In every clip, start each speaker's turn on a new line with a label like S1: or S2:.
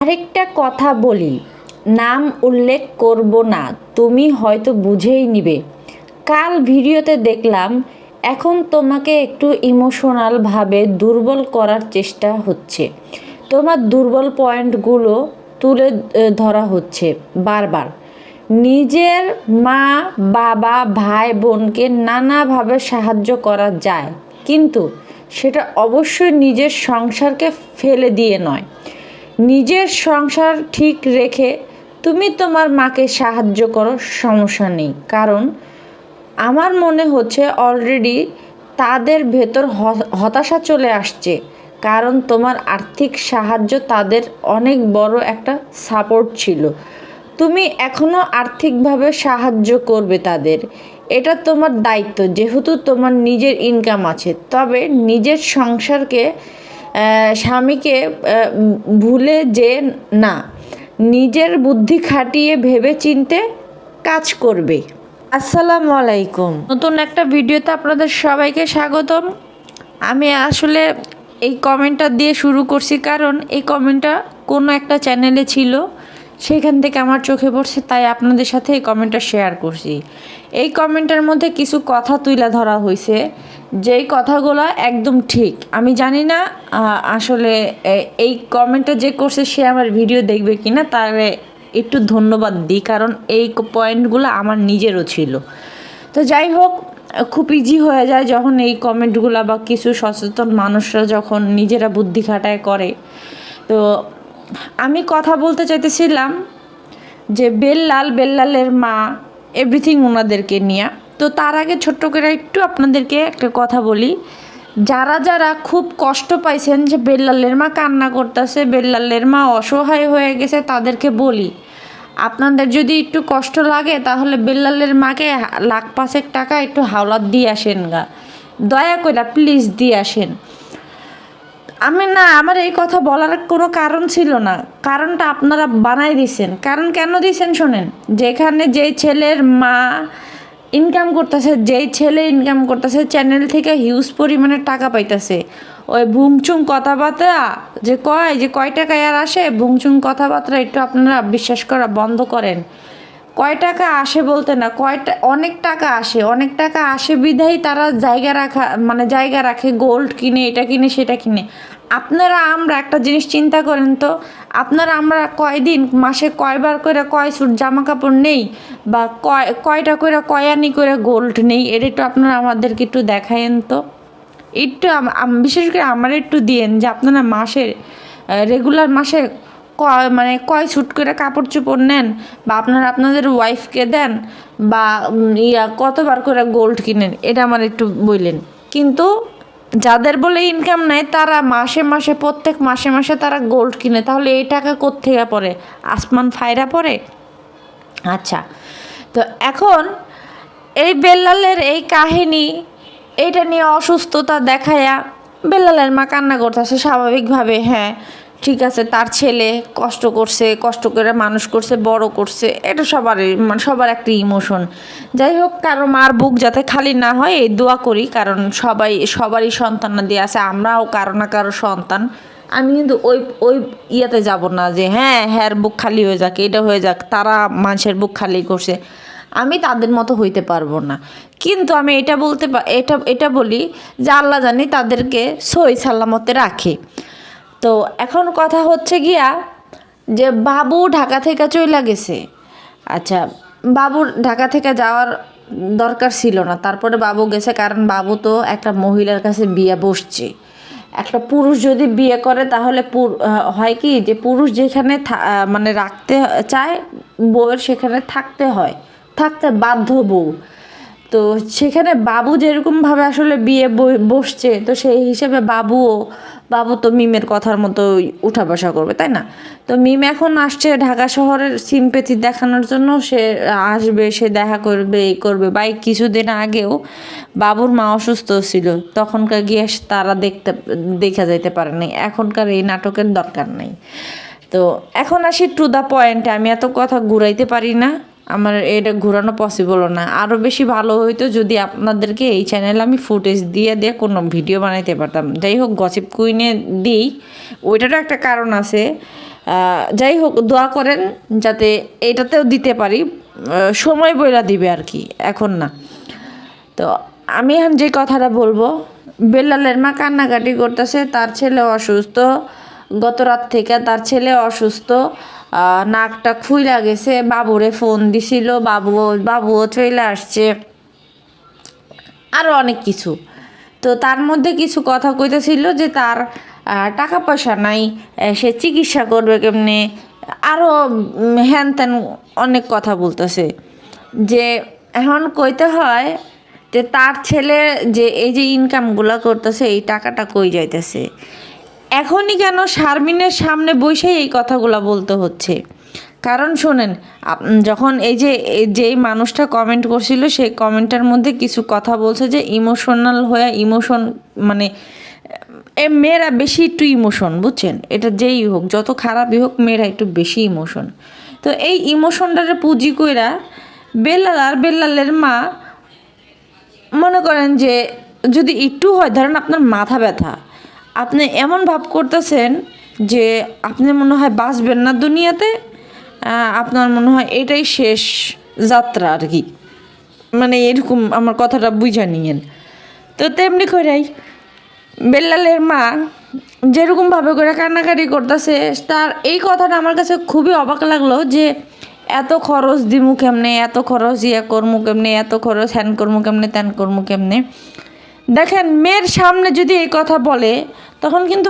S1: আরেকটা কথা বলি, নাম উল্লেখ করব না, তুমি হয়তো বুঝেই নিবে। কাল ভিডিওতে দেখলাম এখন তোমাকে একটু ইমোশনালভাবে দুর্বল করার চেষ্টা হচ্ছে। তোমার দুর্বল পয়েন্টগুলো তুলে ধরা হচ্ছে বারবার। নিজের মা, বাবা, ভাই বোনকে নানাভাবে সাহায্য করা যায়, কিন্তু সেটা অবশ্যই নিজের সংসারকে ফেলে দিয়ে নয়। নিজের সংসার ঠিক রেখে তুমি তোমার মাকে সাহায্য করো, সমস্যা নেই। কারণ আমার মনে হচ্ছে অলরেডি তাদের ভেতর হতাশা চলে আসছে, কারণ তোমার আর্থিক সাহায্য তাদের অনেক বড় একটা সাপোর্ট ছিল। তুমি এখনও আর্থিকভাবে সাহায্য করবে তাদের, এটা তোমার দায়িত্ব, যেহেতু তোমার নিজের ইনকাম আছে। তবে নিজের সংসারকে, স্বামীকে ভুলে যে না, নিজের বুদ্ধি খাটিয়ে ভেবে চিনতে কাজ করবে। আসসালামু আলাইকুম, নতুন একটা ভিডিওতে আপনাদের সবাইকে স্বাগতম। আমি আসলে এই কমেন্টটা দিয়ে শুরু করছি, কারণ এই কমেন্টটা কোনো একটা চ্যানেলে ছিল, সেখান থেকে আমার চোখে পড়ছে, তাই আপনাদের সাথে এই কমেন্টটা শেয়ার করছি। এই কমেন্টের মধ্যে কিছু কথা তুলে ধরা হয়েছে, যেই কথাগুলো একদম ঠিক। আমি জানি না আসলে এই কমেন্টটা যে করছে সে আমার ভিডিও দেখবে কি না, তার একটু ধন্যবাদ দিই, কারণ এই পয়েন্টগুলো আমার নিজেরও ছিল। তো যাই হোক, খুব ইজি হয়ে যায় যখন এই কমেন্টগুলো বা কিছু সচেতন মানুষরা যখন নিজেরা বুদ্ধি খাটায় করে। তো আমি কথা বলতে চাইতেছিলাম যে বেল্লালের মা, এভরিথিং ওনাদেরকে নিয়ে। তো তার আগে ছোট্ট করে একটু আপনাদেরকে একটা কথা বলি, যারা যারা খুব কষ্ট পাইছেন যে বেল্লালের মা কান্না করতেছে, বেল্লালের মা অসহায় হয়ে গেছে, তাদেরকে বলি, আপনাদের যদি একটু কষ্ট লাগে তাহলে বেল্লালের মাকে 1,05,000 টাকা একটু হাওলাত দিয়ে আসেন গা, দয়া করে প্লিজ দিয়ে আসেন। আমার এই কথা বলার কোনো কারণ ছিল না, কারণটা আপনারা বানাই দিয়েছেন। কারণ কেন দিয়েছেন শোনেন, যেখানে যেই ছেলের মা ইনকাম করতেছে, যেই ছেলে ইনকাম করতেছে, চ্যানেল থেকে হিউজ পরিমাণে টাকা পাইতেছে, ওই ভুংচুং কথাবার্তা যে কয় টাকায় আর আসে, ভুংচুং কথাবার্তা একটু আপনারা বিশ্বাস করা বন্ধ করেন। কয় টাকা আসে বলতে না, অনেক টাকা আসে, অনেক টাকা আসে বিধায় তারা জায়গা রাখে, গোল্ড কিনে, এটা কিনে সেটা কিনে। আমরা একটা জিনিস চিন্তা করেন তো, আমরা কয়দিন মাসে কয়বার করে কয় স্যুট জামা কাপড় নেই, বা কয়টা করে কয়ানি করে গোল্ড নেই, এটা একটু আপনারা আমাদেরকে একটু দেখায়েন তো। একটু বিশেষ করে আমার একটু দিয়েন যে আপনারা রেগুলার মাসে কয় স্যুট করে কাপড় চোপড় নেন, বা আপনারা আপনাদের ওয়াইফকে দেন, বা কতবার করে গোল্ড কিনেন, এটা আমার একটু বললেন। কিন্তু যাদের বলে ইনকাম নেই, তারা প্রত্যেক মাসে তারা গোল্ড কিনে, তাহলে এই টাকা কোত্থেকে পড়ে? আসমান ফায়রা পড়ে? আচ্ছা, তো এখন এই বেল্লালের এই কাহিনী, এইটা নিয়ে অসুস্থতা দেখায়া বেল্লালের মা কান্না করতেছে স্বাভাবিকভাবে। হ্যাঁ ঠিক আছে, তার ছেলে কষ্ট করে মানুষ করছে, বড় করছে, এটা সবার একটা ইমোশন। যাই হোক, কারো মার বুক যাতে খালি না হয় এই দোয়া করি, কারণ সবারই সন্তান দিয়ে আছে, আমরাও কারো না কারো সন্তান। আমি কিন্তু ওই ইয়েতে যাব না যে হ্যাঁ বুক খালি হয়ে যাক, এটা হয়ে যাক, তারা মানুষের বুক খালি করছে, আমি তাদের মতো হইতে পারবো না। কিন্তু আমি এটা বলি যে আল্লাহ জানি তাদেরকে সহি সালামতে রাখে। তো এখন কথা হচ্ছে গিয়া যে বাবু ঢাকা থেকে চলে গেছে। আচ্ছা, বাবুর ঢাকা থেকে যাওয়ার দরকার ছিল না, তারপরে বাবু গেছে, কারণ বাবু তো একটা মহিলার কাছে বিয়ে বসছে। একটা পুরুষ যদি বিয়ে করে তাহলে হয় কি, যে পুরুষ যেখানে রাখতে চায় বউয়ের, সেখানে থাকতে বাধ্য বউ। তো সেখানে বাবু যেরকমভাবে আসলে বিয়ে বসছে, তো সেই হিসেবে বাবু তো মিমের কথার মতো উঠা বসা করবে, তাই না? তো মিম এখন আসছে ঢাকা শহরের সিম্প্যাথি দেখানোর জন্য, সে আসবে, সে দেখা করবে, এই করবে। বা কিছুদিন আগেও বাবুর মা অসুস্থ ছিল, তখনকার গিয়ে তারা দেখা যাইতে পারে নাই। এখনকার এই নাটকের দরকার নেই। তো এখন আসি টু দ্য পয়েন্টে, আমি এত কথা ঘুরাইতে পারি না। আমার এটা ঘোরানো পসিবলও না। আরও বেশি ভালো হইতো যদি আপনাদেরকে এই চ্যানেলে আমি ফুটেজ দিয়ে দিয়ে কোনো ভিডিও বানাইতে পারতাম। যাই হোক, গসিপ কুইনে দিই, ওইটারও একটা কারণ আছে। যাই হোক, দোয়া করেন যাতে এটাতেও দিতে পারি, সময় বইলা দিবে আর কি, এখন না। তো আমি এখন যে কথাটা বলবো, বেল্লালের মা কান্নাকাটি করতেছে, তার ছেলে অসুস্থ, গত রাত থেকে তার ছেলে অসুস্থ, নাকটা খুইলা গেছে, বাবুরে ফোন দিছিল, বাবুও চলে আসছে, আরও অনেক কিছু। তো তার মধ্যে কিছু কথা কইতেছিল যে তার টাকা পয়সা নাই, সে চিকিৎসা করবে কেমনে, আরও হ্যান ত্যান অনেক কথা বলতেছে। যে এখন কইতে হয় যে তার ছেলে যে এই যে ইনকামগুলো করতেছে, এই টাকাটা কই যাইতেছে। এখনই কেন শারমিনের সামনে বসেই এই কথাগুলো বলতে হচ্ছে? কারণ শোনেন, যখন যেই মানুষটা কমেন্ট করছিল, সেই কমেন্টের মধ্যে কিছু কথা বলছে যে ইমোশনাল হয়ে, মানে মেয়েরা বেশি একটু ইমোশন, বুঝছেন? এটা যেই হোক, যত খারাপই হোক, মেয়েরা একটু বেশি ইমোশন। তো এই ইমোশনটারে পুঁজি কইরা বেল্লালের মা মনে করেন যে যদি একটু হয়, ধরেন আপনার মাথা ব্যথা, আপনি এমন ভাব করতেছেন যে আপনি মনে হয় বাঁচবেন না দুনিয়াতে, আপনার মনে হয় এটাই শেষ যাত্রা আর কি, মানে এরকম আমার কথাটা বুঝা নিয়েন। তো তেমনি করেই বেল্লালের মা যেরকমভাবে করে কান্নাকাটি করতেছে, তার এই কথাটা আমার কাছে খুবই অবাক লাগলো যে এত খরচ দিমু কেমনে, এত খরচ ইয়া করমু কেমনে, এত খরচ হ্যান করমু কেমনে, ত্যান করমু কেমনে। দেখেন, মেয়ের সামনে যদি এই কথা বলে, তখন কিন্তু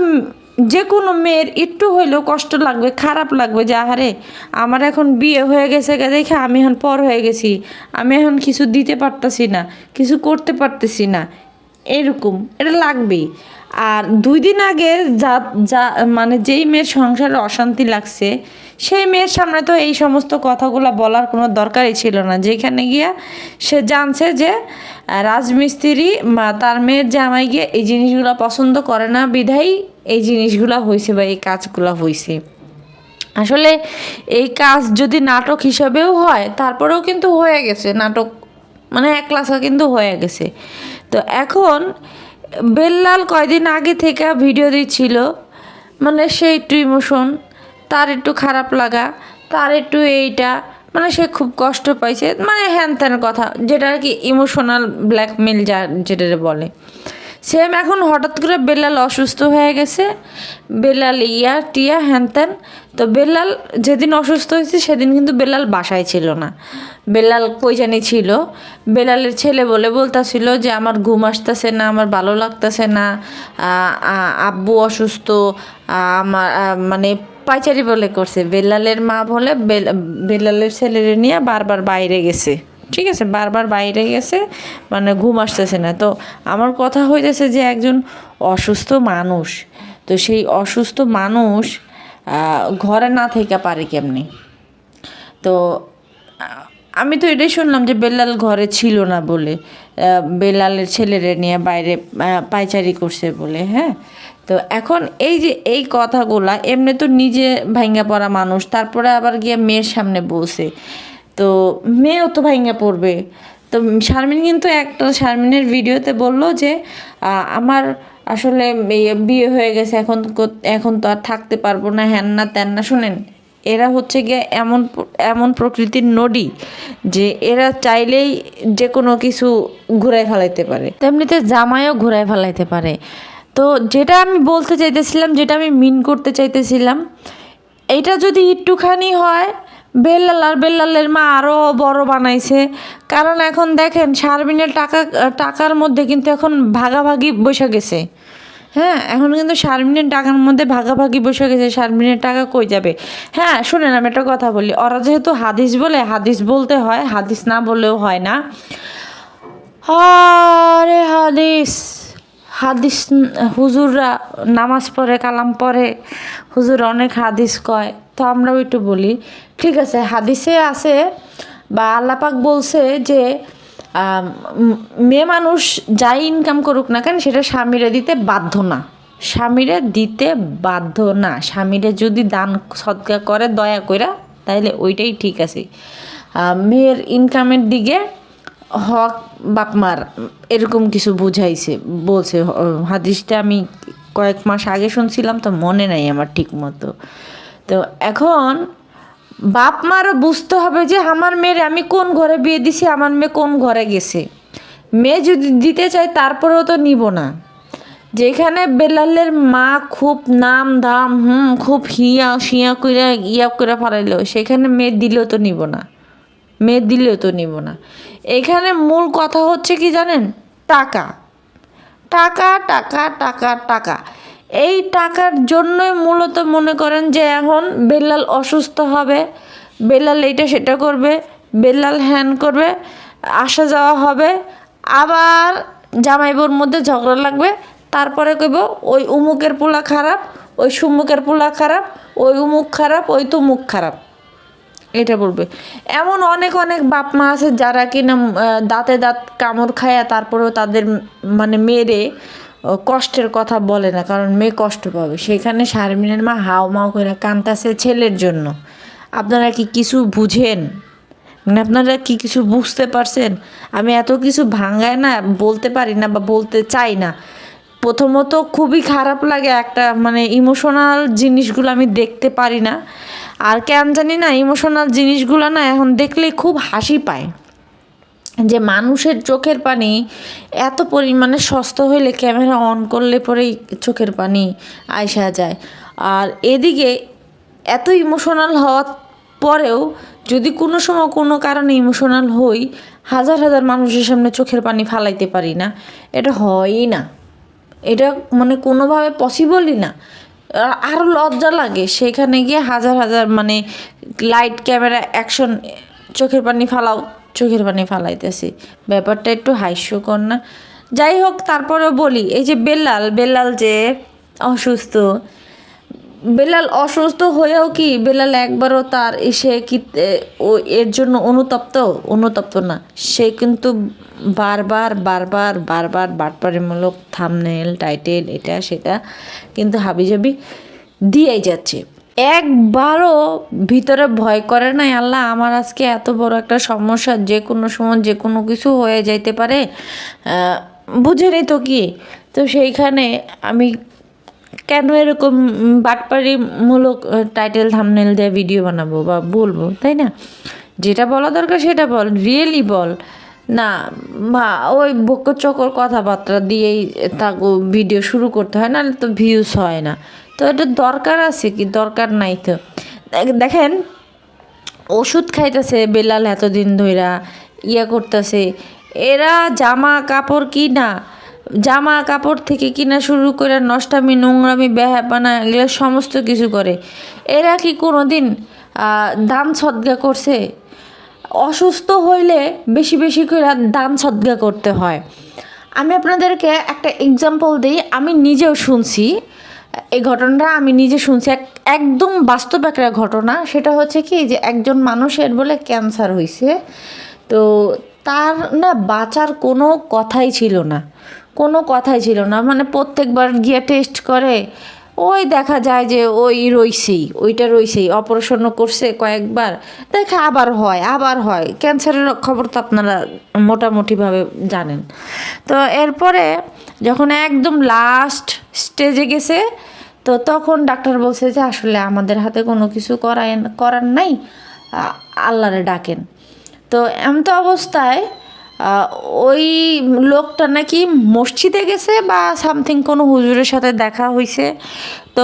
S1: যে কোনো মেয়ের একটু হইলেও কষ্ট লাগবে, খারাপ লাগবে যে আহারে আমার এখন বিয়ে হয়ে গেছে দেখে আমি এখন পর হয়ে গেছি, আমি এখন কিছু দিতে পারতেছি না, কিছু করতে পারতেছি না, এরকম এটা লাগবেই। আর 2 দিন আগে যা যা মানে যেই মেয়ের সংসারে অশান্তি লাগছে, সেই মেয়ের সামনে তো এই সমস্ত কথাগুলো বলার কোনো দরকারই ছিল না। যেখানে গিয়া সে জানছে যে রাজমিস্ত্রি তার মেয়ের জামাই গিয়ে এই জিনিসগুলো পছন্দ করে না, বিধায় এই জিনিসগুলো হয়েছে বা এই কাজগুলো হয়েছে। আসলে এই কাজ যদি নাটক হিসাবেও হয়, তারপরেও কিন্তু হয়ে গেছে নাটক, মানে এক ক্লাসে কিন্তু হয়ে গেছে। তো এখন বেল্লাল কয়দিন আগে থেকে ভিডিও দিচ্ছিল, মানে সে একটু ইমোশন, তার একটু খারাপ লাগা, তার একটু এইটা, মানে সে খুব কষ্ট পাইছে, মানে হ্যান ত্যান কথা, যেটা আর কি ইমোশনাল ব্ল্যাকমেল যেটা বলে। সেম এখন হঠাৎ করে বেল্লাল অসুস্থ হয়ে গেছে, বেল্লাল টিয়া হ্যান ত্যান। তো বেল্লাল যেদিন অসুস্থ হয়েছে সেদিন কিন্তু বেল্লাল বাসায় ছিল না, বেল্লাল কই জানি ছিল। বেল্লালের ছেলে বলতেছিল যে আমার ঘুম আসতেছে না, আমার ভালো লাগতেছে না, আব্বু অসুস্থ, আমার মানে পাইচারি বলে করছে। বেল্লালের মা বলে বেল্লালের ছেলেরে নিয়ে বারবার বাইরে গেছে, ঠিক আছে, বারবার বাইরে গেছে, মানে ঘুম আসতেছে না। তো আমার কথা হইতেছে যে একজন অসুস্থ মানুষ, তো সেই অসুস্থ মানুষ ঘরে না থেকে পারে কেমনি? তো আমি তো এটাই শুনলাম যে বেল্লাল ঘরে ছিল না বলে, বেল্লালের ছেলেরে নিয়ে বাইরে পায়চারি করছে বলে। হ্যাঁ, তো এখন এই কথাগুলা, এমনি তো নিজে ভাঙ্গা পড়া মানুষ, তারপরে আবার গিয়ে মেয়ের সামনে বসে, তো মেয়েও তো ভাঙ্গা পড়বে। তো শারমিন কিন্তু শারমিনের ভিডিওতে বলল যে আমার আসলে বিয়ে হয়ে গেছে, এখন তো আর থাকতে পারবো না, হ্যান না ত্যান না। শুনেন, এরা হচ্ছে গিয়ে এমন প্রকৃতির নডি যে এরা চাইলেই যে কোনো কিছু ঘুরাই ফেলাইতে পারে, তেমনিতে জামাইও ঘুরাই ফেলাইতে পারে। তো যেটা আমি বলতে চাইতেছিলাম, যেটা আমি মিন করতে চাইতেছিলাম, এইটা যদি একটুখানি হয়, বেল্লালের মা আরও বড় বানাইছে। কারণ এখন দেখেন, শারমিনের টাকার মধ্যে কিন্তু এখন ভাগাভাগি বসে গেছে। হ্যাঁ, এখন কিন্তু শারমিনের টাকার মধ্যে ভাগাভাগি বসে গেছে, শারমিনের টাকা কই যাবে? হ্যাঁ শুনেন, আমি একটা কথা বলি, ওরা যেহেতু হাদিস বলে, হাদিস বলতে হয়, হাদিস না বললেও হয় না। আরে হাদিস হুজুররা নামাজ পড়ে, কালাম পড়ে, হুজুর অনেক হাদিস কয়, তো আমরাও একটু বলি। ঠিক আছে, হাদিসে আছে বা আল্লাপাক বলছে যে মেয়ে মানুষ যাই ইনকাম করুক না কেন, সেটা স্বামীরে দিতে বাধ্য না, স্বামীরে দিতে বাধ্য না। স্বামীরে যদি দান সদকা করে দয়া কইরা, তাহলে ওইটাই ঠিক আছে। মেয়ের ইনকামের দিকে হক বাপমার, এরকম কিছু বুঝাইছে বলছে। হাদিসটা আমি কয়েক মাস আগে শুনছিলাম, তো মনে নাই আমার ঠিক মতো। তো এখন বাপ মারও বুঝতে হবে যে আমার মেয়ের আমি কোন ঘরে বিয়ে দিছি, আমার মেয়ে কোন ঘরে গেছে। মেয়ে যদি দিতে চায় তারপরেও তো নিব না। যেখানে বেলালের মা খুব নাম দাম খুব শিয়া কইরা করে ফেলাইলো, সেখানে মেয়ে দিলেও তো নিব না, মেয়ে দিলেও তো নিব না। এখানে মূল কথা হচ্ছে কি জানেন? টাকা টাকা টাকা টাকা টাকা। এই টাকার জন্যই মূলত মনে করেন যে এখন বেলাল অসুস্থ হবে, বেলাল এইটা সেটা করবে, বেলাল হ্যান করবে, আসা যাওয়া হবে, আবার জামাইবোর মধ্যে ঝগড়া লাগবে, তারপরে কইব ওই উমুকের পোলা খারাপ, ওই সুমুকের পোলা খারাপ, ওই উমুক খারাপ, ওই তুমুক খারাপ, এটা বলবে। এমন অনেক অনেক বাপ মা আছে যারা কিনা দাঁতে দাঁত কামড় খায়া তারপরেও তাদের মানে মেয়েরে কষ্টের কথা বলে না, কারণ মেয়ে কষ্ট পাবে। সেখানে শারমিনের মা হাও মাও করে কান্তাছে ছেলের জন্য। আপনারা কি কিছু বুঝেন? মানে আপনারা কি কিছু বুঝতে পারছেন? আমি এত কিছু ভাঙায় না বলতে পারি না বা বলতে চাই না। প্রথমত খুবই খারাপ লাগে, একটা মানে ইমোশনাল জিনিসগুলো আমি দেখতে পারি না। আর কেন জানি না ইমোশনাল জিনিসগুলো না এখন দেখলে খুব হাসি পায়, যে মানুষের চোখের পানি এত পরিমাণে সস্তা হইলে ক্যামেরা অন করলে পরেই চোখের পানি আইসা যায়। আর এদিকে এত ইমোশনাল হওয়ার পরেও যদি কোনো সময় কোনো কারণে ইমোশনাল হই, হাজার হাজার মানুষের সামনে চোখের পানি ফালাইতে পারি না, এটা হয়ই না, এটা মানে কোনোভাবে পসিবলই না। আরও লজ্জা লাগে সেখানে গিয়ে হাজার হাজার মানে লাইট ক্যামেরা অ্যাকশন, চোখের পানি ফালাও, চোখের পানি ফালাইতেছি, ব্যাপারটা একটু হাস্যকর না? যাই হোক, তারপরেও বলি, এই যে বেলাল যে অসুস্থ, বেলাল অসুস্থ হয়েও কি বেলাল একবারও তার সে কি ও এর জন্য অনুতপ্ত না, সে কিন্তু বারবার বারবার বারবার বাটপাড়িমূলক থাম্বনেল টাইটেল এটা সেটা কিন্তু হাবিজাবি দিয়েই যাচ্ছে। একবারও ভিতরে ভয় করে নাই আল্লাহ আমার আজকে এত বড় একটা সমস্যা, যে কোনো সময় যে কোনো কিছু হয়ে যাইতে পারে, বুঝেনি তো কি। তো সেইখানে আমি কেন এরকম বাটপাড়িমূলক টাইটেল থাম্বনেল দিয়ে ভিডিও বানাবো বা বলবো, তাই না? যেটা বলা দরকার সেটা বল, রিয়েলি বল না। বা ওই বকর চকর কথাবার্তা দিয়েই তাকে ভিডিও শুরু করতে হয়, নাহলে তো ভিউজ হয় না। তো এটা দরকার আছে কি? দরকার নাই তো। দেখেন, ওষুধ খাইতেছে বেলাল এতদিন ধইরা, করতেছে, এরা জামা কাপড় কিনা, জামা কাপড় থেকে কিনা শুরু করে নষ্টামি নোংরামি বেহাপানা এগুলো সমস্ত কিছু করে। এরা কি কোনো দিন দান সদ্গা করছে? অসুস্থ হইলে বেশি বেশি করে দান সদ্গা করতে হয়। আমি আপনাদেরকে একটা এক্সাম্পল দিই, আমি নিজেও শুনছি এই ঘটনাটা, আমি নিজে শুনছি, একদম বাস্তব একটা ঘটনা। সেটা হচ্ছে কি, যে একজন মানুষের বলে ক্যান্সার হয়েছে, তো তার না বাঁচার কোনো কথাই ছিল না, কোনো কথাই ছিল না। মানে প্রত্যেকবার গিয়ে টেস্ট করে, ওই দেখা যায় যে ওইটা রইছেই, অপারেশনও করছে কয়েকবার, দেখে আবার হয়। ক্যান্সারের খবর তো আপনারা মোটামুটিভাবে জানেন। তো এরপরে যখন একদম লাস্ট স্টেজে গেছে, তো তখন ডাক্তার বলছে যে আসলে আমাদের হাতে কোনো কিছু করার নাই, আল্লাহরে ডাকেন। তো এমন অবস্থায় ওই লোকটা নাকি মসজিদে গেছে বা সামথিং কোনো হুজুরের সাথে দেখা হয়েছে। তো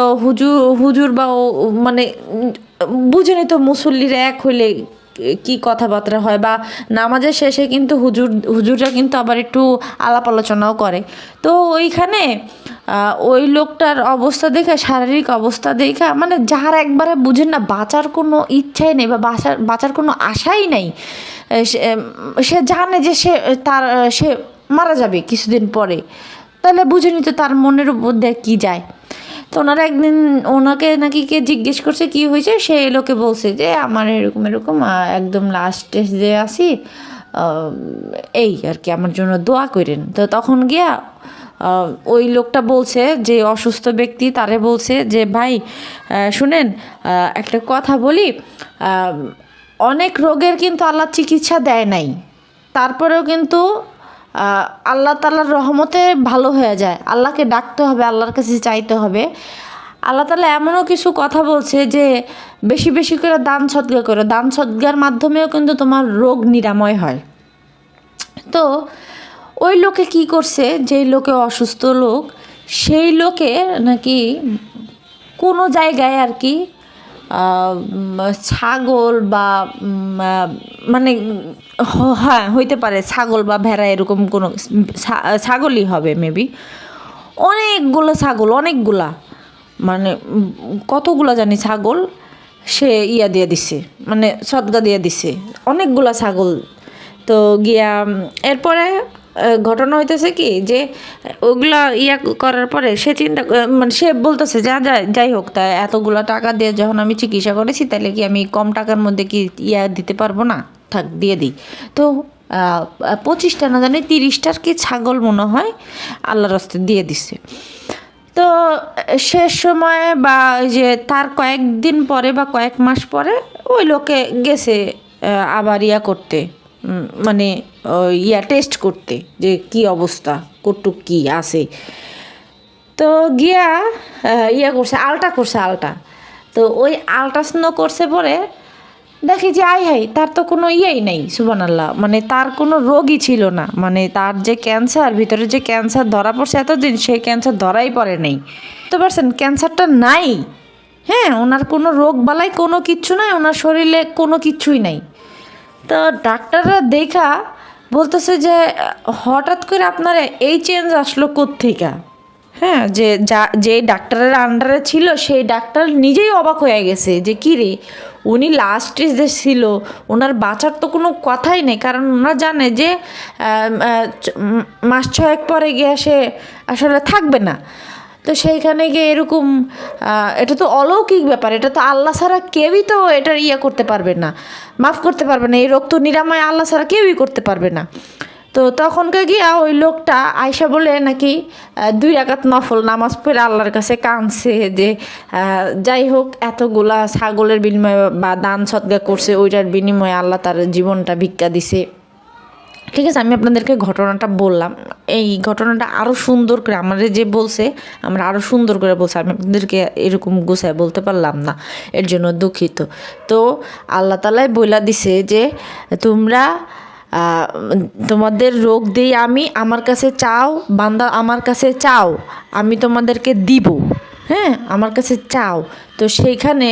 S1: হুজুর বা মানে বুঝেনি তো, মুসল্লিরা এক হইলে কি কথাবার্তা হয়, বা নামাজের শেষে কিন্তু হুজুররা কিন্তু আবার একটু আলাপ আলোচনাও করে। তো ওইখানে ওই লোকটার অবস্থা দেখে, শারীরিক অবস্থা দেখে, মানে যার একবারে বুঝেন না বাঁচার কোনো ইচ্ছাই নেই বা বাঁচার কোনো আশাই নেই, সে জানে যে সে মারা যাবে কিছুদিন পরে, তাহলে বুঝেনি তো তার মনের উপর দিয়ে কী যায়। তো ওনারা একদিন ওনাকে নাকি কে জিজ্ঞেস করছে কি হয়েছে, সে লোকে বলছে যে আমার এরকম একদম লাস্ট স্টেজে আসি, এই আর কি, আমার জন্য দোয়া করেন। তো তখন গিয়া ওই লোকটা বলছে, যে অসুস্থ ব্যক্তি তারে বলছে যে ভাই শুনেন, একটা কথা বলি, অনেক রোগের কিন্তু আল্লাহ চিকিৎসা দেয় নাই, তারপরেও কিন্তু আল্লাহ তাআলার রহমতে ভালো হয়ে যায়। আল্লাহকে ডাকতে হবে, আল্লাহর কাছে চাইতে হবে। আল্লাহ তাআলা এমনও কিছু কথা বলছে যে বেশি বেশি করে দান সদকা করো, দান সদকার মাধ্যমেও কিন্তু তোমার রোগ নিরাময় হয়। তো ওই লোকে কি করছে, যেই লোকে অসুস্থ লোক, সেই লোকে নাকি কোনো জায়গায় আর কি ছাগল বা মানে হ্যাঁ হইতে পারে ছাগল বা ভেড়া, এরকম কোনো ছাগলই হবে মেবি, অনেকগুলো ছাগল, অনেকগুলা মানে কতগুলা জানি ছাগল সে দিয়ে দিছে, মানে সদকা দিয়ে দিছে অনেকগুলা ছাগল। তো গিয়া এরপরে ঘটনা হইতেছে কি যে ওগুলা করার পরে সে চিন্তা মানে সে বলতেছে যাই হোক, তা এতগুলা টাকা দিয়ে যখন আমি চিকিৎসা করেছি তাহলে কি আমি কম টাকার মধ্যে কি দিতে পারবো না, থাক দিয়ে দিই। তো 25টা না জানি 30টার কি ছাগল মনে হয় আল্লাহর রাস্তায় দিয়ে দিছে। তো শেষ সময়ে বা ওই যে তার কয়েকদিন পরে বা কয়েক মাস পরে ওই লোকে গেছে আবার করতে, মানে টেস্ট করতে যে কি অবস্থা, কটুক কি আছে। তো গিয়া করছে আলটা। তো ওই আলট্রাসাউন্ড করছে পরে দেখি যে হাই তার তো কোনো নেই, সুবহানাল্লাহ, মানে তার কোনো রোগই ছিল না, মানে তার যে ক্যান্সার, ভিতরে যে ক্যান্সার ধরা পড়ছে এতদিন, সেই ক্যান্সার ধরাই পড়ে নেই। তো পারছেন ক্যান্সারটা নাই, হ্যাঁ, ওনার কোনো রোগ বালাই কোনো কিচ্ছু নাই, ওনার শরীরে কোনো কিচ্ছুই নাই। তো ডাক্তাররা দেখা বলতেছে যে হঠাৎ করে আপনার এই চেঞ্জ আসলো কোত্থেকে। হ্যাঁ, যে ডাক্তারের আন্ডারে ছিল সেই ডাক্তার নিজেই অবাক হয়ে গেছে যে কী রে, উনি লাস্ট স্টেজে ছিল, ওনার বাঁচার তো কোনো কথাই নেই, কারণ ওনারা জানে যে মাস 6 পরে গিয়ে সে আসলে থাকবে না। তো সেইখানে গিয়ে এরকম এটা তো অলৌকিক ব্যাপার, এটা তো আল্লাহ ছাড়া কেউই তো এটার করতে পারবে না, মাফ করতে পারবে না, এই রোগ তো নিরাময় আল্লাহ ছাড়া কেউই করতে পারবে না। তো তখনকে গিয়া ওই লোকটা আয়সা বলে নাকি 2 রাকাত নফল নামাজ পড়ে আল্লাহর কাছে কাঁদছে যে যাই হোক এতগুলা ছাগলের বিনিময়ে বা দান সদকা করছে, ওইটার বিনিময়ে আল্লাহ তার জীবনটা ভিক্ষা দিছে। ঠিক আছে, আমি আপনাদেরকে ঘটনাটা বললাম, এই ঘটনাটা আরও সুন্দর করে আমাদের যে বলছে, আমরা আরও সুন্দর করে বলছি, আমি আপনাদেরকে এরকম গুছায় বলতে পারলাম না, এর জন্য দুঃখিত। তো আল্লাহ তাআলাই বইলা দিছে যে তোমরা তোমাদের রোগ দিই আমি, আমার কাছে চাও বান্দা, আমার কাছে চাও, আমি তোমাদেরকে দিব, হ্যাঁ, আমার কাছে চাও। তো সেইখানে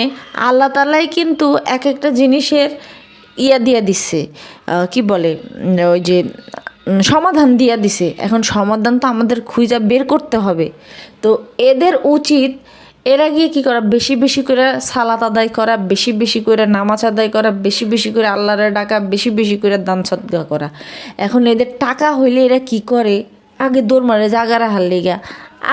S1: আল্লাহ তাআলাই কিন্তু এক একটা জিনিসের দিয়ে দিচ্ছে, কি বলে ওই যে সমাধান দিয়ে দিছে। এখন সমাধান তো আমাদের খুঁজে বের করতে হবে। তো এদের উচিত এরা গিয়ে কী করা, বেশি বেশি করে সালাত আদায় করা, বেশি বেশি করে নামাজ আদায় করা, বেশি বেশি করে আল্লাহরে ডাকা, বেশি বেশি করে দান সদকা করা। এখন এদের টাকা হইলে এরা কি করে, আগে দৌড় মারে জাগা রাখার লেগা,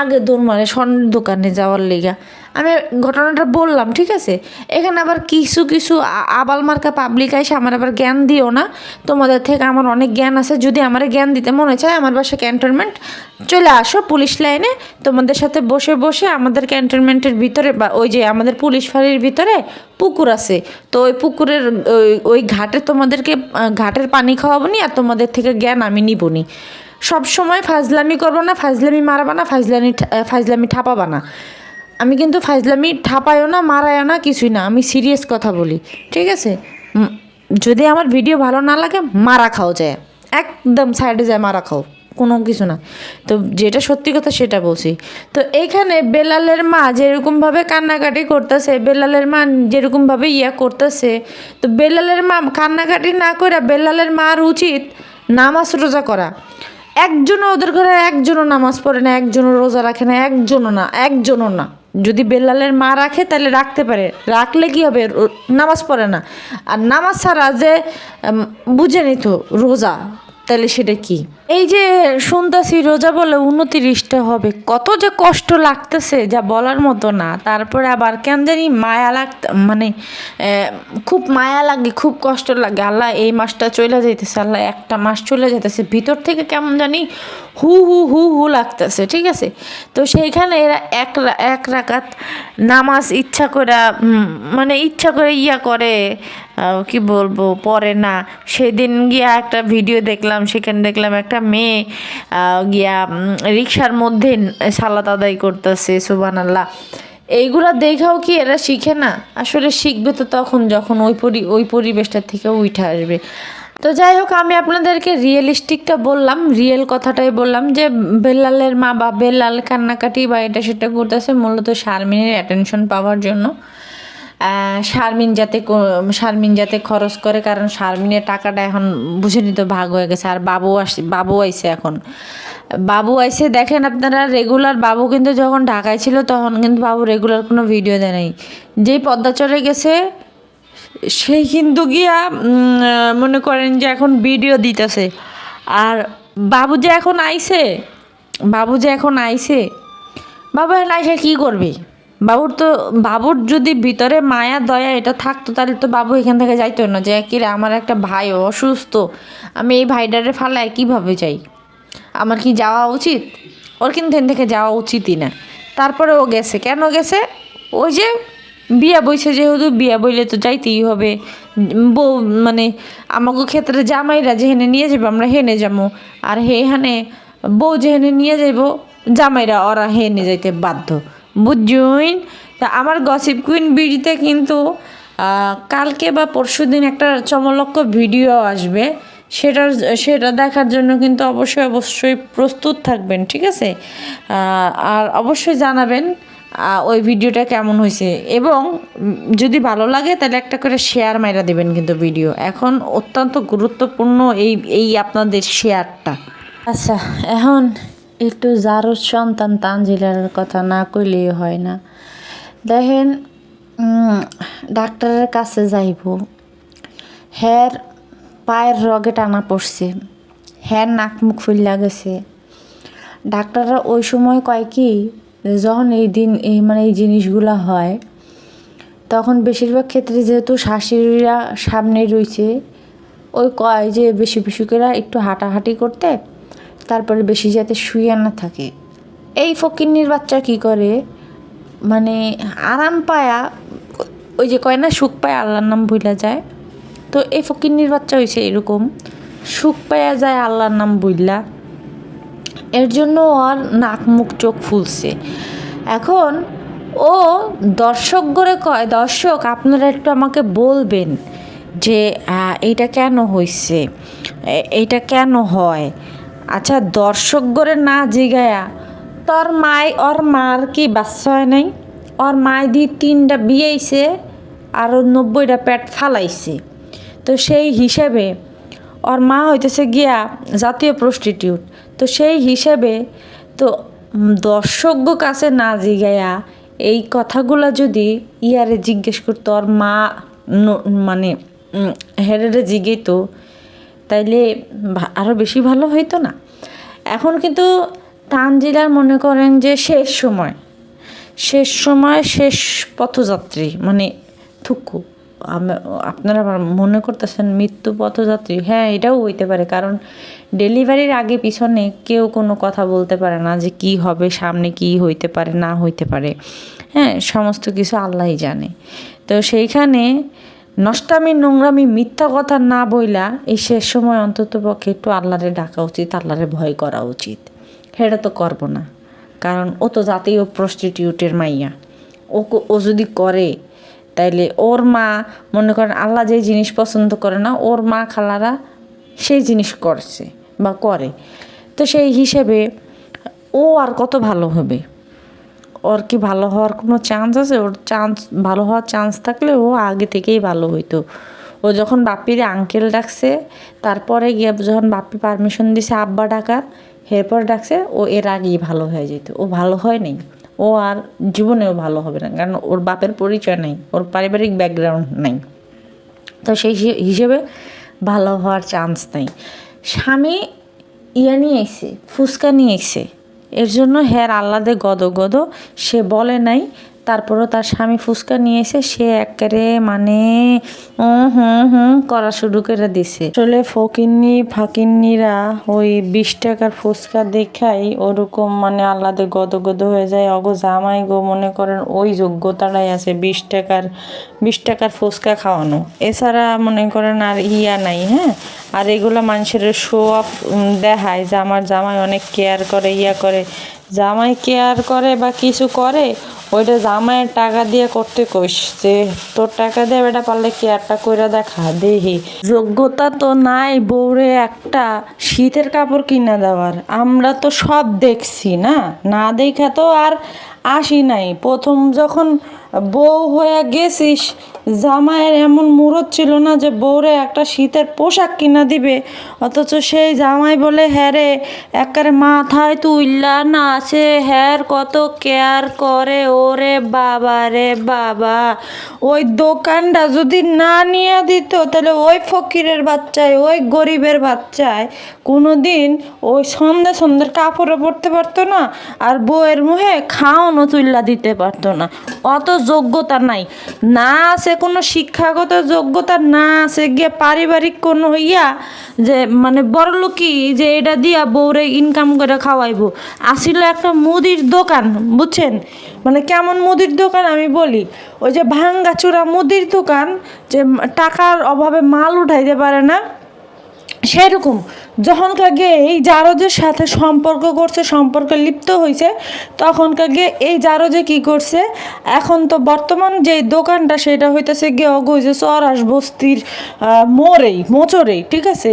S1: আগে দৌড় মারে স্বর্ণের দোকানে যাওয়ার লেগা। আমি ঘটনাটা বললাম, ঠিক আছে। এখানে আবার কিছু কিছু আবাল মার্কা পাবলিক আইসে আমার আবার জ্ঞান দিও না, তোমাদের থেকে আমার অনেক জ্ঞান আছে, যদি আমার জ্ঞান দিতে মনে চায় আমার বাসা ক্যান্টনমেন্ট চলে আসো পুলিশ লাইনে, তোমাদের সাথে বসে বসে আমাদের ক্যান্টনমেন্টের ভিতরে বা ওই যে আমাদের পুলিশ ফাঁড়ির ভিতরে পুকুর আছে, তো ওই পুকুরের ওই ঘাটে তোমাদেরকে ঘাটের পানি খাওয়াবো নি, আর তোমাদের থেকে জ্ঞান আমি নিব নি। সব সময় ফাজলামি করবো না, ফাজলামি মারাবা না, ফাজলামি ঠাপাবা না। আমি কিন্তু ফাজলামি ঠাপায়ও না, মারায়ও না, কিছুই না, আমি সিরিয়াস কথা বলি, ঠিক আছে। যদি আমার ভিডিও ভালো না লাগে মারা খাও যায়, একদম সাইডে যায় মারা খাও, কোনো কিছু না। তো যেটা সত্যি কথা সেটা বলছি। তো এইখানে বেলালের মা যেরকমভাবে কান্নাকাটি করতেছে, বেলালের মা যেরকমভাবে করতেছে, তো বেলালের মা কান্নাকাটি না করে বেলালের মার উচিত নামাজ রোজা করা। একজনও ওদের ঘরে একজনও নামাজ পড়ে না, একজনও রোজা রাখে না, একজনও না। যদি বেলালের মা রাখে তাহলে রাখতে পারে, রাখলে কি হবে, নামাজ পড়ে না। আর নামাজ ছাড়া যে বুঝে নিত রোজা, তাহলে সেটা কি? এই যে শুনতেছি রোজা বলে 29টা হবে, কত যে কষ্ট লাগতেছে যা বলার মতো না। তারপরে আবার কেন জানি মায়া মানে খুব মায়া লাগে, খুব কষ্ট লাগে। আল্লাহ এই মাসটা চলে যাইতেছে, আল্লাহ একটা মাস চলে যাইতেছে, ভিতর থেকে কেমন জানি হু হু হু হু লাগতেছে, ঠিক আছে। তো সেইখানে এরা এক রাকাত নামাজ ইচ্ছা করে মানে ইচ্ছা করে ইয়া করে, কি বলবো, পরে না। সেদিন গিয়া একটা ভিডিও দেখলাম, সেখানে দেখলাম একটা মেয়ে গিয়া রিক্সার মধ্যে সালাত আদায় করতেছে, সুবহানাল্লাহ। এইগুলা দেখাও কি এরা শিখে না? আসলে শিখবে তো তখন যখন ওই পরিবেশটা থেকে উঠে আসবে। তো যাই হোক, আমি আপনাদেরকে রিয়েলিস্টিকটা বললাম, রিয়েল কথাটাই বললাম যে বেল্লালের মা বা বেল্লাল কান্নাকাটি বা এটা সেটা করতেছে মূলত শারমিনের অ্যাটেনশন পাওয়ার জন্য। শারমিন যাতে খরচ করে, কারণ শারমিনের টাকাটা এখন বুঝে নিতে ভাগ হয়ে গেছে। আর বাবু আইছে এখন, বাবু আইছে। দেখেন আপনারা, রেগুলার বাবু কিন্তু যখন ঢাকায় ছিল তখন কিন্তু বাবু রেগুলার কোনো ভিডিও দেয় নাই। যেই পদ্মা চলে গেছে সেই কিন্তু গিয়া মনে করেন যে এখন ভিডিও দিতেছে। আর বাবু যে এখন আইছে, বাবু এখন আইসে কী করবে? বাবুর যদি ভিতরে মায়া দয়া এটা থাকতো তাহলে তো বাবু এখান থেকে যাইতো না, যে কিরে আমার একটা ভাই অসুস্থ, আমি এই ভাইডারে ফালায় কীভাবে যাই? আমার কি যাওয়া উচিত? ওর কিন্তু এখান থেকে যাওয়া উচিতই না। তারপরে ও গেছে, কেন গেছে? ওই যে বিয়া বইছে, যেহেতু বিয়া বইলে তো যাইতেই হবে। বউ মানে আমাকে ক্ষেত্রে জামাইরা যেখানে নিয়ে যাবো আমরা হেনে যাবো, আর হেহানে বউ যেখানে নিয়ে যাইব জামাইরা ওরা হেনে যাইতে বাধ্য, বুঝুইন। তা আমার গসিপ কুইন বিডিতে কিন্তু কালকে বা পরশুদিন একটা চমলক্ষ ভিডিও আসবে, সেটা দেখার জন্য কিন্তু অবশ্যই প্রস্তুত থাকবেন, ঠিক আছে। আর অবশ্যই জানাবেন ওই ভিডিওটা কেমন হয়েছে, এবং যদি ভালো লাগে তাহলে একটা করে শেয়ার মাইরা দেবেন কিন্তু ভিডিও। এখন অত্যন্ত গুরুত্বপূর্ণ এই আপনাদের শেয়ারটা। আচ্ছা, এখন একটু জারুর সন্তান তানজিলার কথা না কইলেই হয় না। দেখেন, ডাক্তারের কাছে যাইব, হ্যার পায়ের রগে টানা পড়ছে, হ্যার নাক মুখ ফুল্লা গেছে। ডাক্তাররা ওই সময় কয় কি, যখন এই জিনিসগুলো হয় তখন বেশিরভাগ ক্ষেত্রে যেহেতু শাশুড়িরা সামনে রয়েছে, ওই কয় যে বেশি বেশি করে একটু হাঁটাহাঁটি করতে, তারপরে বেশি যাতে শুয়ে না থাকে। এই ফকিন্নির বাচ্চা কি করে, মানে আরাম পায়া, ওই যে কয় না সুখ পায় আল্লাহর নাম ভুলা যায়, তো এই ফকিন্নির বাচ্চা হয়েছে এরকম, সুখ পায়া যায় আল্লাহর নাম ভুললা। এর জন্য ওর নাক মুখ চোখ ফুলছে। এখন ও দর্শক করে কয়, দর্শক আপনারা একটু আমাকে বলবেন যে এইটা কেন হয়েছে, এইটা কেন হয়। আচ্ছা, দর্শক করে না জিগায়া ওর মার কি বাচ্চা হয় নাই? ওর মায় দিয়ে 3টা বিয়েছে, আরও 90টা পেট ফালাইছে। তো সেই হিসেবে ওর মা হইতেছে গিয়া জাতীয় প্রস্টিটিউট। তো সেই হিসেবে তো দর্শক কাছে না জিগায়া এই কথাগুলো যদি ইয়ারে জিজ্ঞেস করতো, ওর মা মানে হেরেরে জিগেতো, তাইলে আরও বেশি ভালো হইতো না? এখন কিন্তু তানজিলার মনে করেন যে শেষ পথযাত্রী, মানে থুকু, আপনারা মনে করতেছেন মৃত্যু পথযাত্রী, হ্যাঁ এটাও হইতে পারে, কারণ ডেলিভারির আগে পিছনে কেউ কোনো কথা বলতে পারে না যে কি হবে, সামনে কি হইতে পারে না হইতে পারে, হ্যাঁ সমস্ত কিছু আল্লাহই জানে। তো সেইখানে নষ্টামি নোংরামি মিথ্যা কথা না বইলা এই শেষ সময় অন্তত পক্ষে একটু আল্লাহরে ডাকা উচিত, আল্লাহরে ভয় করা উচিত। সেটা তো করবো না, কারণ ও তো জাতীয় প্রস্টিটিউটের মাইয়া। ও যদি করে তাইলে ওর মা, মনে করেন আল্লাহ যে জিনিস পছন্দ করে না, ওর মা খালারা সেই জিনিস করছে বা করে। তো সেই হিসেবে ও আর কত ভালো হবে? ওর কি ভালো হওয়ার কোনো চান্স আছে? ওর ভালো হওয়ার চান্স থাকলে ও আগে থেকেই ভালো হইতো। ও যখন বাপ্পিরে আঙ্কেল ডাকছে, তারপরে গিয়ে যখন বাপ্পি পারমিশন দিছে আব্বা ডাকার, এরপর ডাকছে, ও এর আগেই ভালো হয়ে যেত। ও ভালো হয় নাই, ও আর জীবনেও ভালো হবে না, কারণ ওর বাপের পরিচয় নাই, ওর পারিবারিক ব্যাকগ্রাউন্ড নাই। তো সেই হিসেবে ভালো হওয়ার চান্স নাই। স্বামী নিয়ে এসে ফুচকা নিয়ে এসে, এর জন্য হ্যার আল্লাদে গদ সে বলে নাই তারপরও তার স্বামী ফুচকা নিয়ে এসে সে একেবারে মানে করা শুরু করে দিছে। আসলে ফাকিন্নিরা ওই 20 টাকার ফুচকা দেখাই ওরকম মানে আল্লাদে গদ হয়ে যায়। অগো জামাই গো মনে করেন ওই যোগ্যতাটাই আছে 20 টাকার ফুচকা খাওয়ানো, এছাড়া মনে করেন আর নাই। হ্যাঁ, আর এগুলো মানুষের শো অফ দেখায় যে আমার জামাই অনেক কেয়ার করে করে। জামাই কেয়ার করে বা কিছু করে ওইটা জামাইয়ের টাকা দিয়ে করতে কইস, যে তোর টাকা দিয়ে এটা পারলে কেয়ারটা কইরা দেখা দেহি। যোগ্যতা তো নাই বউরে একটা শীতের কাপড় কিনা দেওয়ার। আমরা তো সব দেখছি না, না দেখা তো আর আসি নাই। প্রথম যখন বউ হয়ে গেছিস জামাইয়ের এমন মুরত ছিল না যে বউরে একটা শীতের পোশাক কিনা দিবে, অথচ সেই জামাই বলে হ্যাঁ রে একেবারে মাথায় তুইলা না আছে, হ্যার কত কেয়ার করে। ওরে বাবা রে বাবা, ওই দোকানটা যদি না নিয়ে দিত তাহলে ওই ফকিরের বাচ্চায় ওই গরিবের বাচ্চায় কোনো দিন ওই সন্ধ্যের কাপড়ে পরতে পারতো না, আর বউয়ের মুখে খাওয়ানো তুইলা দিতে পারতো না। অত যোগ্যতা নাই, না আছে কোনো শিক্ষাগত যোগ্যতা, না আছে গিয়ে পারিবারিক কোনো যে মানে বড়লোকি যে এটা দিয়া বউরে ইনকাম করে খাওয়াইবো। আসিল একটা মুদির দোকান, বুঝছেন? মানে কেমন মুদির দোকান আমি বলি, ওই যে ভাঙ্গাচোরা মুদির দোকান, যে টাকার অভাবে মাল উঠাইতে পারে না, সেরকম। যখনকার গিয়ে এই জারজের সাথে সম্পর্কে লিপ্ত হয়েছে, তখনকার গিয়ে এই জারজে কি করছে, এখন তো বর্তমান যে দোকানটা সেটা হইতেছে গিয়ে যে চরাস বস্তির মোচরেই, ঠিক আছে।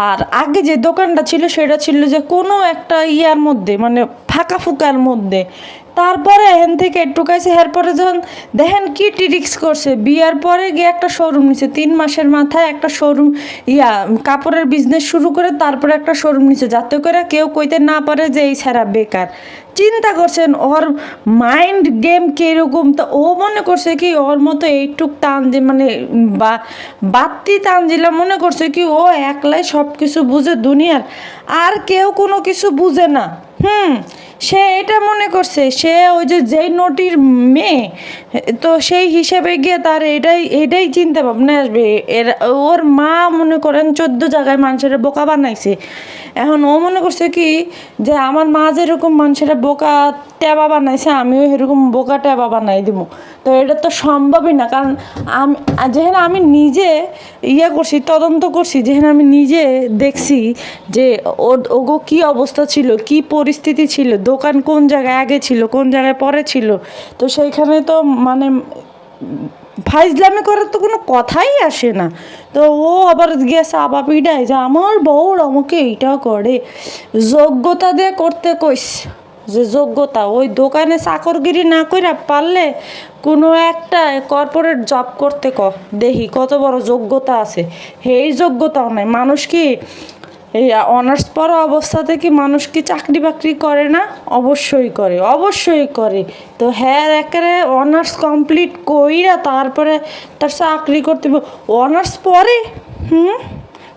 S1: আর আগে যে দোকানটা ছিল সেটা ছিল যে কোনো একটা মধ্যে, মানে ফাঁকা ফুকার মধ্যে। তারপরে এখান থেকে একটু কাছে এরপরে যখন দেখেন কি টিরিক্স করছে, বিয়ার পরে গিয়ে একটা শোরুম নিছে, 3 মাসের মাথায় একটা শোরুম কাপড়ের বিজনেস শুরু করে তারপরে একটা শোরুম নিছে, যাতে করে কেউ কইতে না পারে যে এই ছাড়া বেকার। চিন্তা করছেন ওর মাইন্ড গেম কীরকম। তো ও মনে করছে কি ওর মতো এইটুক মানে বাত্তি তানজিলা মনে করছে কি ও একলাই সব কিছু বুঝে দুনিয়ার, আর কেউ কোনো কিছু বুঝে না। সে এটা মনে করছে সে ওই যে যেই নটির মেয়ে, তো সেই হিসেবে গিয়ে তার এটাই চিন্তা ভাবনা আসবে। ওর মা মনে করেন 14 জায়গায় মানুষের বোকা বানাইছে। এখন ও মনে করছে কি যে আমার মা যেরকম মানুষের বোকা ট্যাবা বানাইছে আমিও এরকম বোকা ট্যাবা বানাই দিব। তো এটা তো সম্ভবই না, কারণ যেখানে আমি নিজে করছি, তদন্ত করছি, যেখানে আমি নিজে দেখছি যে ওগো কী অবস্থা ছিল, কি পরিস্থিতি ছিল, দোকান কোন জায়গায় আগে ছিল, কোন জায়গায় পরে ছিল। তো সেইখানে তো মানে ফাইজলামি করার তো কোনো কথাই আসে না। তো ও আবার গেছে আবা পিডায় যে আমার বউর আমাকে এইটা করে। যোগ্যতা দিয়ে করতে কইস, যে যোগ্যতা ওই দোকানে চাকরগিরি না কইরা পারলে কোনো একটা কর্পোরেট জব করতে দেখি কত বড় যোগ্যতা আছে। এই যোগ্যতাও নাই। মানুষ কি এই অনার্স পড়া অবস্থা থেকে মানুষ কি চাকরি বাকরি করে না? অবশ্যই করে। তো হ্যাঁ একেবারে অনার্স কমপ্লিট কইরা তারপরে তার চাকরি করতে অনার্স পরে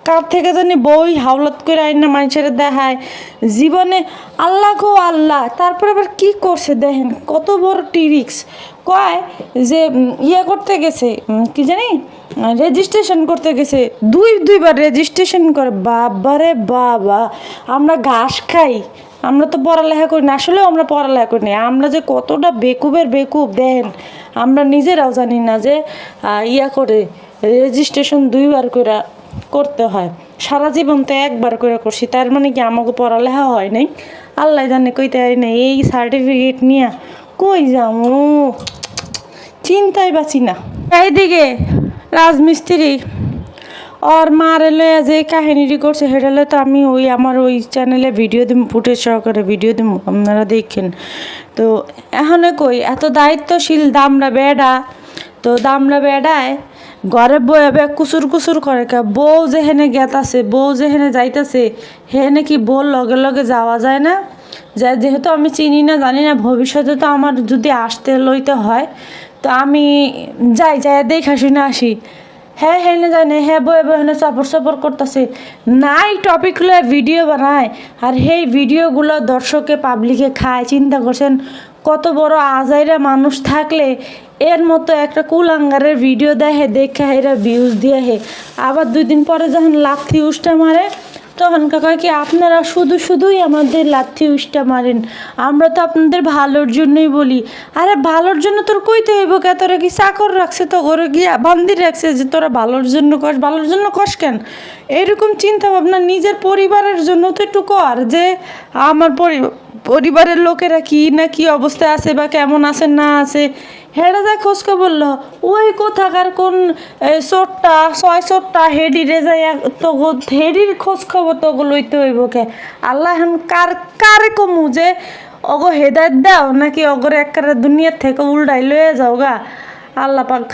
S1: কার থেকে জানি বই হাওলাত করে আইনা মানুষের দেখায় জীবনে আল্লাহ গো আল্লাহ। তারপরে আবার কি করছে দেখেন কত বড় টিরিক্স। কয় যে করতে গেছে কি জানি রেজিস্ট্রেশন করতে গেছে, দুইবার রেজিস্ট্রেশন করে। বাবারে বাবা, আমরা ঘাস খাই, আমরা তো পড়ালেখা করি না। আসলেও আমরা পড়ালেখা করি না। আমরা যে কতটা বেকুব দেখেন, আমরা নিজেরাও জানি না যে করে রেজিস্ট্রেশন 2বার করে করতে হয়। সারা জীবন তো 1বার করে করছি, তার মানে কি আমাকে পড়ালেখা হয় নাই? আল্লাহ জানে কইতে পারি না। এই সার্টিফিকেট নিয়ে কই যাবো, চিন্তায় বাঁচি না। এইদিকে রাজমিস্ত্রি ওর মারে লয়ে যে কাহিনীটি করছে সেটা তো আমি আমার ওই চ্যানেলে ভিডিও দিব, ফুটেজ সহকারে ভিডিও দিব, আপনারা দেখেন। তো এখানে কই এত দায়িত্বশীল দামরা বেড়ায় ঘরে বয়ে কুসুর করে। বউ যেখানে গেতাছে, বউ যেখানে যাইতাছে হেনে কি বউ লগে যাওয়া যায় না? যেহেতু আমি চিনি না জানি না, ভবিষ্যতে তো আমার যদি আসতে লইতে হয় তো আমি যাই দেখা শুনে আসি। হ্যাঁ হেনে যায় না, হ্যাঁ বয়ে হেনে সপর করতেছে নাই, টপিকগুলো ভিডিও বানায় আর সেই ভিডিওগুলো দর্শকে পাবলিকে খায়। চিন্তা করছেন কত বড় আজাইরা মানুষ থাকলে এর মতো একটা কুলাঙ্গারের ভিডিও দেখা এরা ভিউজ দিয়ে আবার 2 দিন পরে যখন লাথি উষ্টা মারে তখন কয় কি আপনারা শুধুই আমাদের লাথি উষ্টা মারেন, আমরা তো আপনাদের ভালোর জন্যই বলি। আরে ভালোর জন্য তোর কইতে হইব কে? তোরা কি চাকর রাখছে তো ঘরে গিয়া বান্দি রাখছে যে তোরা ভালোর জন্য কস? ভালোর জন্য কস কেন? এরকম চিন্তা ভাবনা নিজের পরিবারের জন্য তো একটু কর, যে আমার পরিবারের লোকেরা কি না কি অবস্থায় আছে বা কেমন আছে না আছে হেরা যা খোঁজখবর ল। ওই কোথাকার কোন চোরটা 6 চোরটা হেডিরে যাই তো হেডির খোঁজখবর তো লইতে হইব কে? আল্লাহ এখন কারে কমু যে অগো হেদায়ত দাও নাকি অগরে একবারে দুনিয়ার থেকে উল্টাই লয়ে যাও গা আল্লাহ পাক।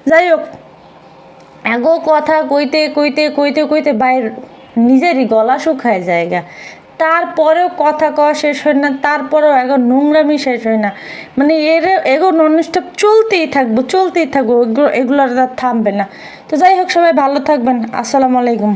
S1: যাই হোক, এগো কথা কইতে বাইর নিজেরই গলা শুকায় জায়গা, তারপরেও কথা কওয়া শেষ হয় না, তারপরেও এগো নোংরামি শেষ হয় না। মানে এগো ননস্টপ চলতেই থাকবো, এগুলোর আর থামবে না। তো যাই হোক, সবাই ভালো থাকবেন। আসসালামু আলাইকুম।